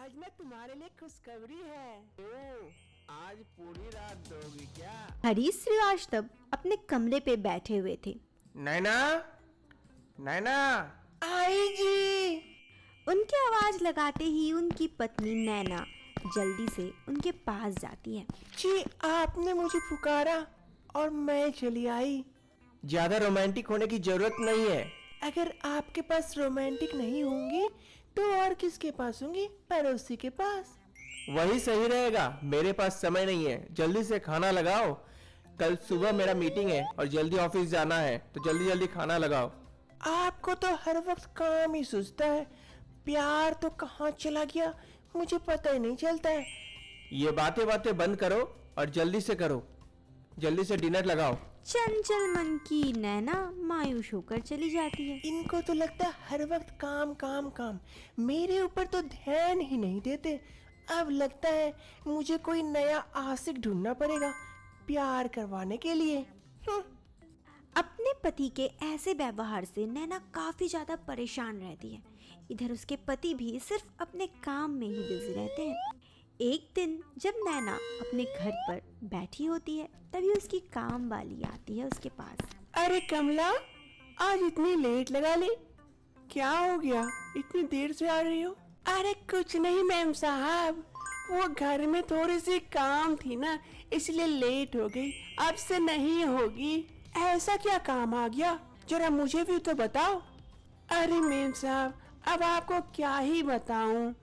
आज मैं तुम्हारे लिए खुशखबरी है। आज पूरी रात दोगी क्या? हरीश श्रीवास्तव अपने कमरे पे बैठे हुए थे। नैना, नैना, आई जी। उनकी आवाज लगाते ही उनकी पत्नी नैना जल्दी से उनके पास जाती है। जी, आपने मुझे पुकारा और मैं चली आई। ज्यादा रोमांटिक होने की जरूरत नहीं है। अगर आपके पास रोमांटिक नहीं होंगी तो और किसके पास होंगी? पड़ोसी के पास। वही सही रहेगा। मेरे पास समय नहीं है, जल्दी से खाना लगाओ। कल सुबह मेरा मीटिंग है और जल्दी ऑफिस जाना है, तो जल्दी जल्दी खाना लगाओ। आपको तो हर वक्त काम ही सूझता है, प्यार तो कहाँ चला गया मुझे पता ही नहीं चलता है। ये बातें बातें बंद करो और जल्दी से करो, जल्दी से डिनर लगाओ। चंचल मन की नैना मायूस होकर चली जाती है। इनको तो लगता है हर वक्त काम काम काम, मेरे ऊपर तो ध्यान ही नहीं देते। अब लगता है मुझे कोई नया आशिक ढूंढना पड़ेगा प्यार करवाने के लिए। अपने पति के ऐसे व्यवहार से नैना काफी ज्यादा परेशान रहती है। इधर उसके पति भी सिर्फ अपने काम में ही बिजी रहते हैं। एक दिन जब नैना अपने घर पर बैठी होती है तभी उसकी काम वाली आती है उसके पास। अरे कमला, आज इतनी लेट लगा ली, क्या हो गया? इतनी देर से आ रही हो? अरे कुछ नहीं मैम साहब, वो घर में थोड़ी सी काम थी ना, इसलिए लेट हो गई। अब से नहीं होगी। ऐसा क्या काम आ गया, जरा मुझे भी तो बताओ। अरे मैम साहब, अब आपको क्या ही बताऊं।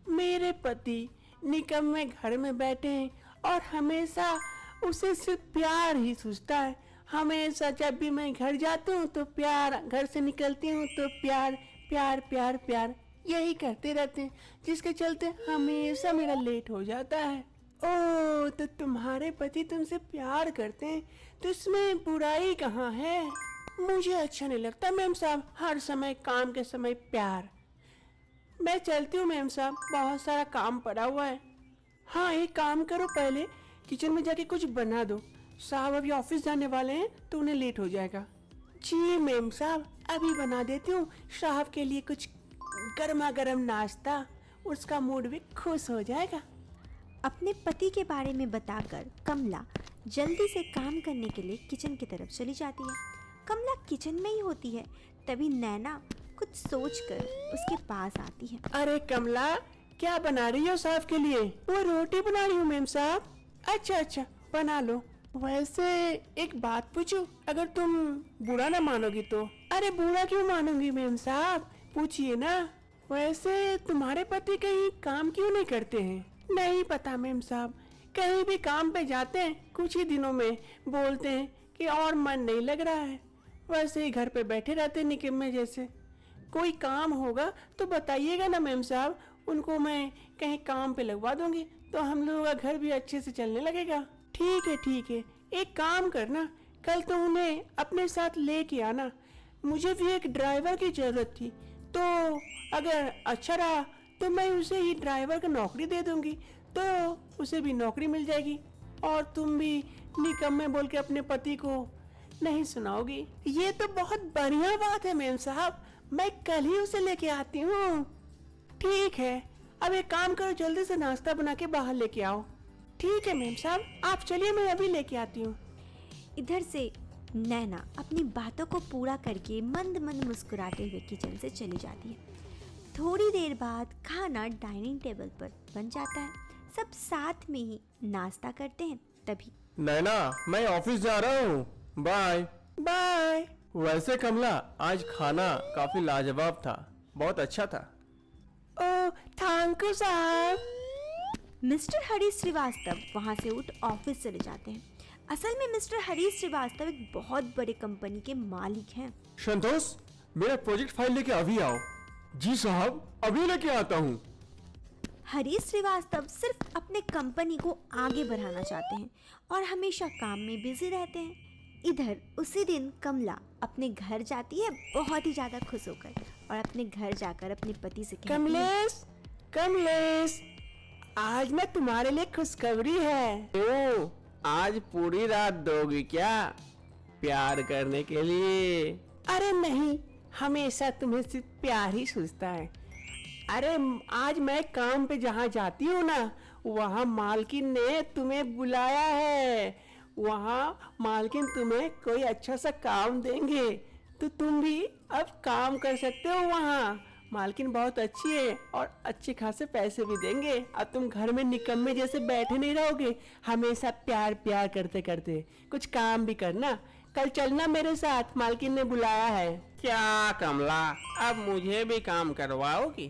मेरे पति निकम्मे घर में बैठे हैं और हमेशा उसे सिर्फ प्यार ही सूझता है। हमेशा जब भी मैं घर जाती हूँ तो प्यार, घर से निकलती हूँ तो प्यार प्यार प्यार प्यार, यही करते रहते हैं, जिसके चलते हमेशा मेरा लेट हो जाता है। ओह, तो तुम्हारे पति तुमसे प्यार करते हैं तो इसमें बुराई कहाँ है? मुझे अच्छा नहीं लगता मैम साहब, हर समय काम के समय प्यार। मैं चलती हूँ मैम साहब, बहुत सारा काम पड़ा हुआ है। हाँ, एक काम करो, पहले किचन में जाके कुछ बना दो। साहब अभी ऑफिस जाने वाले हैं तो उन्हें लेट हो जाएगा। जी मैम साहब, अभी बना देती हूँ साहब के लिए कुछ गर्मा गर्म नाश्ता, उसका मूड भी खुश हो जाएगा। अपने पति के बारे में बताकर कमला जल्दी से काम करने के लिए किचन की तरफ चली जाती है। कमला किचन में ही होती है तभी नैना कुछ सोचकर उसके पास आती है। अरे कमला, क्या बना रही हो साहब के लिए? वो रोटी बना रही हूँ मैम साहब। अच्छा अच्छा, बना लो। वैसे एक बात पूछूं, अगर तुम बुरा ना मानोगी तो? अरे बुरा क्यों मानूंगी मैम साहब, पूछिए ना। वैसे तुम्हारे पति कहीं काम क्यों नहीं करते हैं? नहीं पता मैम साहब, कहीं भी काम पे जाते हैं, कुछ ही दिनों में बोलते हैं कि और मन नहीं लग रहा है, वैसे ही घर पे बैठे रहते निकम्मे जैसे। कोई काम होगा तो बताइएगा ना मैम साहब, उनको मैं कहीं काम पे लगवा दूंगी तो हम लोगों का घर भी अच्छे से चलने लगेगा। ठीक है ठीक है, एक काम करना, कल तो उन्हें अपने साथ लेके आना। मुझे भी एक ड्राइवर की जरूरत थी, तो अगर अच्छा रहा तो मैं उसे ही ड्राइवर का नौकरी दे दूंगी, तो उसे भी नौकरी मिल जाएगी और तुम भी निकम्मे बोल के अपने पति को नहीं सुनाओगी। ये तो बहुत बढ़िया बात है मैम साहब, मैं कल ही उसे लेके आती हूँ। ठीक है, अब एक काम करो, जल्दी से नाश्ता बना के बाहर लेके आओ। ठीक है मैम साहब, आप चलिए, मैं अभी लेके आती हूँ। इधर से नैना अपनी बातों को पूरा करके मंद मंद मुस्कुराते हुए किचन से चली जाती है। थोड़ी देर बाद खाना डाइनिंग टेबल पर बन जाता है। सब साथ में ही नाश्ता करते हैं। तभी नैना, मैं ऑफिस जा रहा हूँ, बाय बाय। वैसे कमला, आज खाना काफी लाजवाब था, बहुत अच्छा था। ओह, थैंक यू साहब। मिस्टर हरीश श्रीवास्तव वहां से उठ ऑफिस चले जाते हैं। असल में मिस्टर हरीश श्रीवास्तव एक बहुत बड़े कंपनी के मालिक हैं। संतोष, मेरा प्रोजेक्ट फाइल लेके अभी आओ। जी साहब, अभी लेके आता हूँ। हरीश श्रीवास्तव सिर्फ अपने कंपनी को आगे बढ़ाना चाहते हैं और हमेशा काम में बिजी रहते हैं। इधर उसी दिन कमला अपने घर जाती है बहुत ही ज्यादा खुश होकर और अपने घर जाकर अपने पति से कहती है, कमलेश, कमलेश, आज मैं तुम्हारे लिए खुशखबरी है। ओ, आज पूरी रात दोगी क्या प्यार करने के लिए? अरे नहीं, हमेशा तुम्हें सिर्फ प्यार ही सूझता है। अरे आज मैं काम पे जहाँ जाती हूँ ना, वहाँ मालकिन ने तुम्हें बुलाया है। वहाँ मालकिन तुम्हें कोई अच्छा सा काम देंगे, तो तुम भी अब काम कर सकते हो वहाँ। मालकिन बहुत अच्छी है और अच्छे खासे पैसे भी देंगे। अब तुम घर में निकम्मे जैसे बैठे नहीं रहोगे, हमेशा प्यार प्यार करते करते कुछ काम भी करना। कल चलना मेरे साथ, मालकिन ने बुलाया है। क्या कमला, अब मुझे भी काम करवाओगी?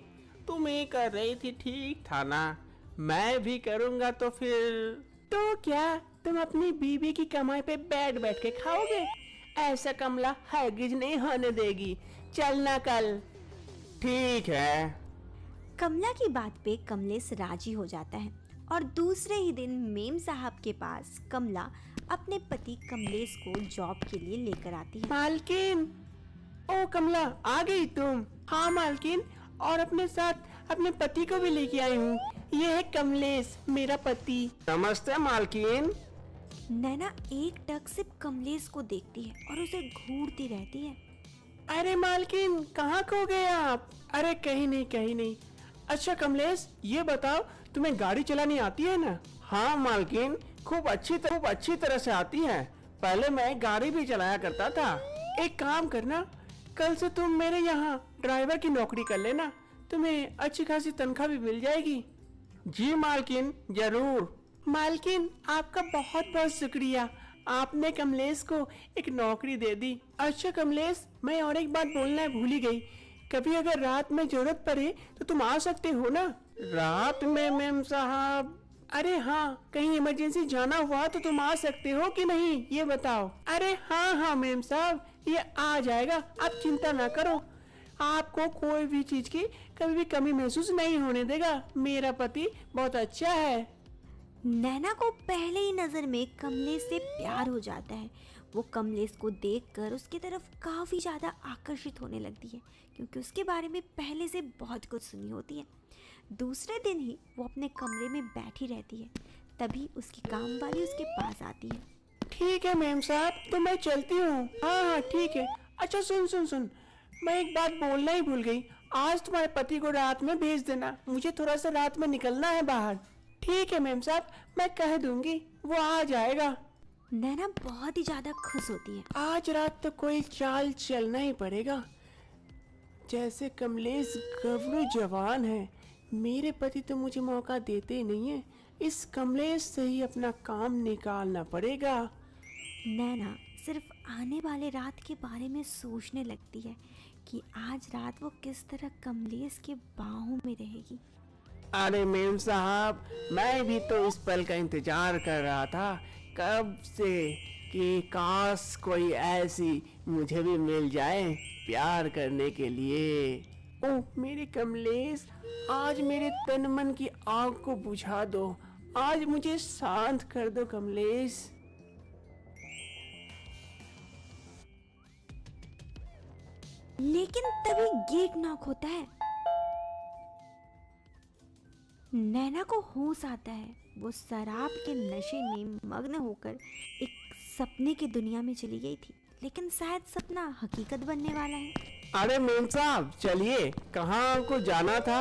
तुम ही कर रही थी, ठीक था ना? मैं भी करूँगा तो फिर तो क्या तुम अपनी बीवी की कमाई पे बैठ बैठ के खाओगे? ऐसा कमला हरगिज नहीं होने देगी। चलना कल। ठीक है। कमला की बात पे कमलेश राजी हो जाता है और दूसरे ही दिन मेम साहब के पास कमला अपने पति कमलेश को जॉब के लिए लेकर आती है। मालकिन, ओ कमला आ गई तुम? हाँ मालकिन, और अपने साथ अपने पति को भी लेके आई हूँ। ये है कमलेश, मेरा पति। नमस्ते मालकिन। नैना एक टक सिर्फ कमलेश को देखती है और उसे घूरती रहती है। अरे मालकिन, कहाँ खो गए आप? अरे कहीं नहीं कहीं नहीं। अच्छा कमलेश, ये बताओ तुम्हें गाड़ी चलानी आती है ना? हाँ मालकिन, खूब अच्छी तरह से आती है। पहले मैं गाड़ी भी चलाया करता था। एक काम करना, कल से तुम मेरे यहाँ ड्राइवर की नौकरी कर लेना, तुम्हें अच्छी खासी तनख्वाह भी मिल जाएगी। जी मालकिन, जरूर। मालकिन, आपका बहुत बहुत शुक्रिया, आपने कमलेश को एक नौकरी दे दी। अच्छा कमलेश, मैं और एक बात बोलना भूल ही गई। कभी अगर रात में जरूरत पड़े तो तुम आ सकते हो ना? रात में मेम साहब? अरे हाँ, कहीं इमरजेंसी जाना हुआ तो तुम आ सकते हो कि नहीं, ये बताओ। अरे हाँ हाँ मेम साहब, ये आ जाएगा, आप चिंता ना करो। आपको कोई भी चीज की कभी भी कमी महसूस नहीं होने देगा। मेरा पति बहुत अच्छा है। नैना को पहले ही नजर में कमलेश से प्यार हो जाता है। वो कमलेश को देखकर उसकी तरफ काफ़ी ज़्यादा आकर्षित होने लगती है, क्योंकि उसके बारे में पहले से बहुत कुछ सुनी होती है। दूसरे दिन ही वो अपने कमरे में बैठी रहती है, तभी उसकी काम वाली उसके पास आती है। ठीक है मेम साहब, तो मैं चलती हूँ। हाँ हाँ ठीक है। अच्छा सुन सुन सुन, मैं एक बात बोलना ही भूल गई। आज तुम्हारे पति को रात में भेज देना, मुझे थोड़ा सा रात में निकलना है बाहर। ठीक है मेम साहब, मैं कह दूंगी, वो आ जाएगा। नैना बहुत ही ज़्यादा खुश होती है। आज रात तो कोई चाल चलना ही पड़ेगा। जैसे कमलेश गबरू जवान है, मेरे पति तो मुझे मौका देते ही नहीं है। इस कमलेश से ही अपना काम निकालना पड़ेगा। नैना सिर्फ आने वाले रात के बारे में सोचने लगती है कि आज रात वो किस तरह कमलेश के बाहों में रहेगी। अरे मेम साहब, मैं भी तो इस पल का इंतजार कर रहा था कब से कि काश कोई ऐसी मुझे भी मिल जाए प्यार करने के लिए। ओह मेरे कमलेश, आज मेरे तन मन की आग को बुझा दो, आज मुझे शांत कर दो कमलेश। लेकिन तभी गेट नॉक होता है। नैना को होश आता है। वो शराब के नशे में मग्न होकर एक सपने की दुनिया में चली गई थी, लेकिन शायद सपना हकीकत बनने वाला है। अरे मेम साहब चलिए, कहाँ को जाना था?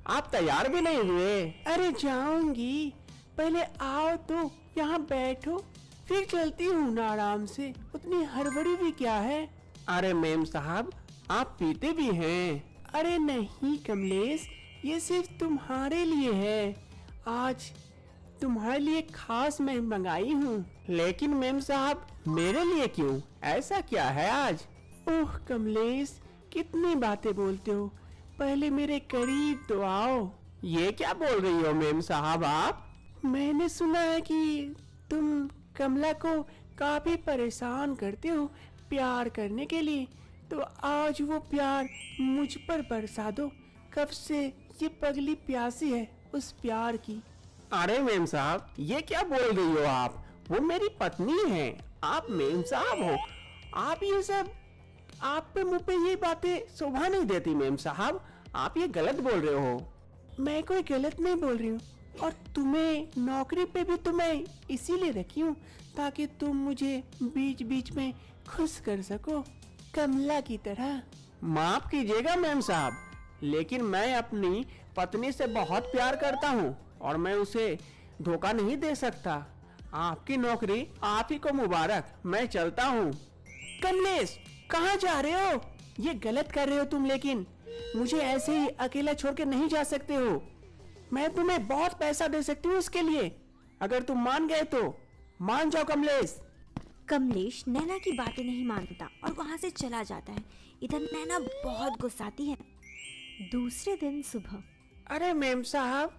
आप तैयार भी नहीं हुए। अरे जाऊंगी, पहले आओ तो यहाँ बैठो, फिर चलती हूँ ना आराम से। उतनी हड़बड़ी भी क्या है? अरे मेम साहब, आप पीते भी हैं। अरे नहीं कमलेश, ये सिर्फ तुम्हारे लिए है। आज तुम्हारे लिए खास मैं मंगाई हूँ। लेकिन मेम साहब, मेरे लिए क्यों? ऐसा क्या है आज? ओह कमलेश, कितनी बातें बोलते हो, पहले मेरे करीब तो आओ। ये क्या बोल रही हो मेम साहब आप? मैंने सुना है कि तुम कमला को काफी परेशान करते हो प्यार करने के लिए, तो आज वो प्यार मुझ पर बरसा दो। कब से ये पगली प्यासी है उस प्यार की। अरे मेम साहब, ये क्या बोल रही हो आप? वो मेरी पत्नी है, आप मेम साहब हो। आप ये सब, आप पे मुंह पे ये बातें शोभा नहीं देती मेम साहब, आप ये गलत बोल रहे हो। मैं कोई गलत नहीं बोल रही हूँ, और तुम्हें नौकरी पे भी तो मैं इसीलिए रखी हूँ ताकि तुम मुझे बीच बीच में खुश कर सको, कमला की तरह। माफ कीजिएगा मेम साहब, लेकिन मैं अपनी पत्नी से बहुत प्यार करता हूँ और मैं उसे धोखा नहीं दे सकता। आपकी नौकरी आप ही को मुबारक, मैं चलता हूँ। कमलेश, कहाँ जा रहे हो? ये गलत कर रहे हो तुम, लेकिन मुझे ऐसे ही अकेला छोड़ के नहीं जा सकते हो। मैं तुम्हें बहुत पैसा दे सकती हूँ इसके लिए, अगर तुम मान गए तो। मान जाओ कमलेश। कमलेश नैना की बातें नहीं मानता और वहां से चला जाता है। इधर नैना बहुत गुस्साती है। दूसरे दिन सुबह अरे मेम साहब,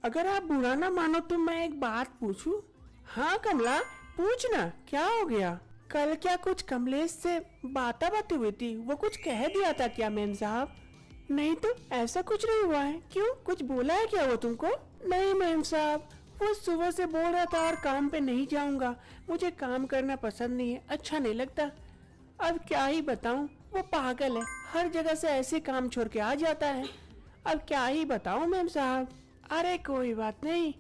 अगर आप बुरा ना मानो तो मैं एक बात पूछूं? हाँ कमला, पूछना, क्या हो गया? कल क्या कुछ कमलेश से बातें हुई थी? वो कुछ कह दिया था क्या मेम साहब? नहीं तो ऐसा कुछ नहीं हुआ है। क्यों, कुछ बोला है क्या वो तुमको? नहीं मेम साहब, वो सुबह से बोल रहा था और काम पे नहीं जाऊंगा, मुझे काम करना पसंद नहीं है, अच्छा नहीं लगता। अब क्या ही बताऊं, वो पागल है, हर जगह से ऐसे काम छोड़ के आ जाता है। अब क्या ही बताऊं मेम साहब। अरे कोई बात नहीं,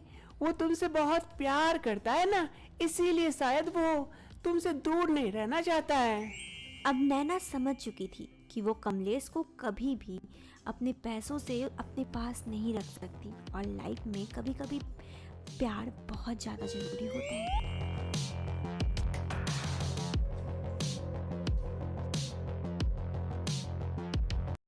वो तुमसे बहुत प्यार करता है ना, इसीलिए शायद वो तुमसे दूर नहीं रहना चाहता है। अब नैना समझ चुकी थी कि वो कमलेश को कभी भी अपने पैसों से अपने पास नहीं रख सकती और लाइफ में कभी कभी प्यार बहुत ज़्यादा ज़रूरी होता है।